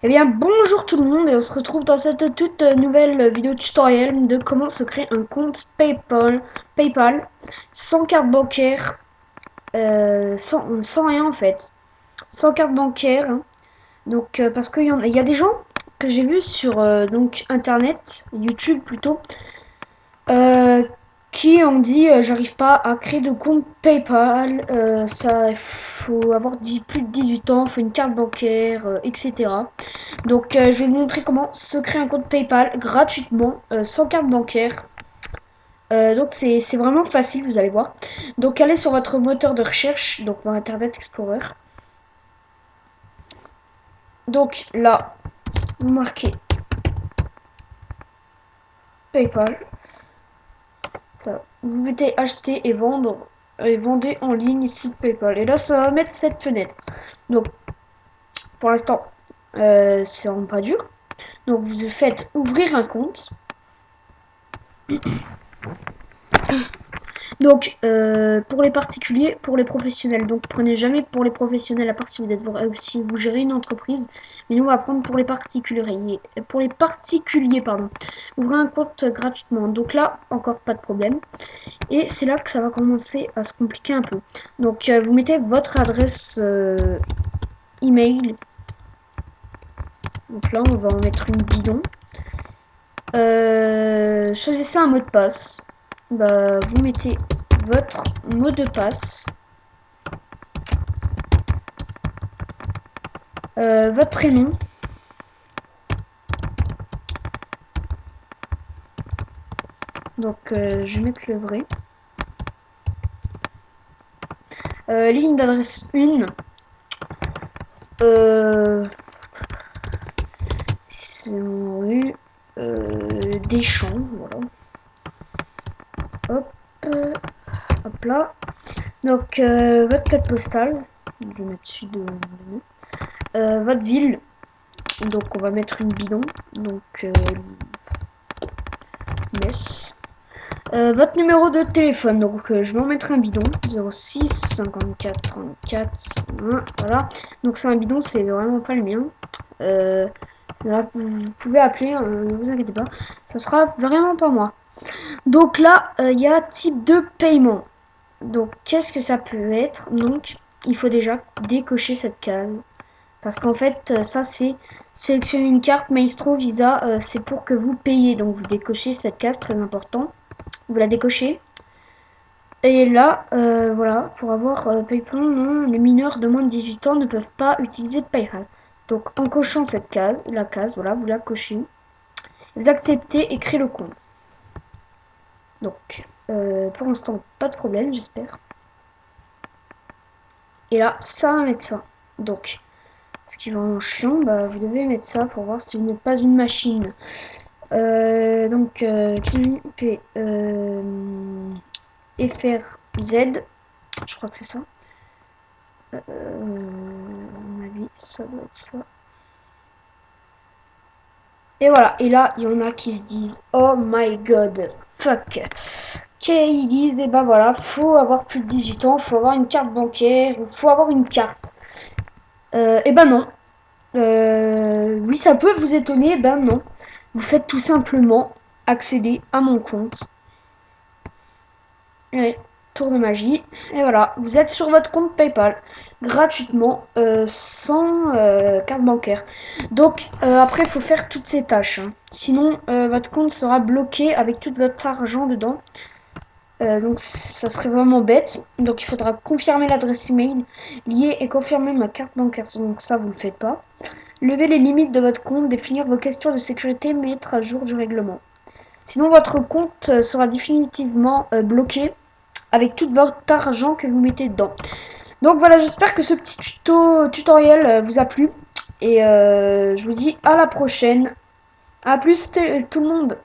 Eh bien, bonjour tout le monde et on se retrouve dans cette toute nouvelle vidéo tutoriel de comment se créer un compte PayPal sans carte bancaire, sans rien en fait, sans carte bancaire, hein. Donc, parce qu'il y a des gens que j'ai vus sur donc internet, YouTube plutôt, euh, qui ont dit j'arrive pas à créer de compte PayPal, ça il faut avoir plus de 18 ans, il faut une carte bancaire, etc. Donc je vais vous montrer comment se créer un compte PayPal gratuitement, sans carte bancaire. Donc c'est vraiment facile, vous allez voir. Donc allez sur votre moteur de recherche, donc dans Internet Explorer. Donc là, vous marquez PayPal. Ça, vous mettez acheter et vendre et vendez en ligne site PayPal. Et là, ça va mettre cette fenêtre. Donc pour l'instant, c'est vraiment pas dur. Donc vous faites ouvrir un compte. Donc, pour les particuliers, pour les professionnels. Donc, prenez jamais pour les professionnels, à part si si vous gérez une entreprise. Mais nous, on va prendre pour les particuliers. Pour les particuliers, pardon. Ouvrez un compte gratuitement. Donc là, encore pas de problème. Et c'est là que ça va commencer à se compliquer un peu. Donc, vous mettez votre adresse email. Donc là, on va en mettre une bidon. Choisissez un mot de passe. Bah, vous mettez votre mot de passe. Votre prénom. Donc je vais mettre le vrai. Ligne d'adresse 1. C'est en rue Deschamps. Voilà. Hop. Hop là. Donc votre code postal. Je vais mettre celui de votre ville. Donc on va mettre une bidon. Donc Metz. Votre numéro de téléphone, donc je vais en mettre un bidon, 06 54 34 1, voilà. Donc c'est un bidon, c'est vraiment pas le mien. Là, vous pouvez appeler, ne vous inquiétez pas, ça sera vraiment pas moi. Donc là, il y a type de paiement. Donc qu'est-ce que ça peut être? Donc il faut déjà décocher cette case. Parce qu'en fait, ça c'est sélectionner une carte Maestro Visa, c'est pour que vous payiez. Donc vous décochez cette case, très important. Vous la décochez. Et là, voilà, pour avoir PayPal, non, les mineurs de moins de 18 ans ne peuvent pas utiliser PayPal. Donc en cochant cette case, voilà, vous la cochez. Vous acceptez et créez le compte. Donc, pour l'instant, pas de problème, j'espère. Et là, ça va mettre ça. Donc, ce qui est vraiment chiant, bah, vous devez mettre ça pour voir si vous n'êtes pas une machine. Donc, P, FRZ, je crois que c'est ça. À mon avis, ça doit être ça. Et voilà, et là, il y en a qui se disent oh my god, fuck. Qui disent, et ben voilà, faut avoir plus de 18 ans, faut avoir une carte bancaire, ou faut avoir une carte. Et ben non. Oui, ça peut vous étonner, ben non. Vous faites tout simplement accéder à mon compte. Et tour de magie. Et voilà, vous êtes sur votre compte PayPal gratuitement, sans carte bancaire. Donc après, il faut faire toutes ces tâches, hein. Sinon, votre compte sera bloqué avec tout votre argent dedans. Donc ça serait vraiment bête. Donc il faudra confirmer l'adresse email liée et confirmer ma carte bancaire. Donc ça, vous ne le faites pas. Lever les limites de votre compte, définir vos questions de sécurité, mettre à jour du règlement. Sinon, votre compte sera définitivement bloqué avec tout votre argent que vous mettez dedans. Donc voilà, j'espère que ce petit tutoriel vous a plu. Et je vous dis à la prochaine. A plus tout le monde.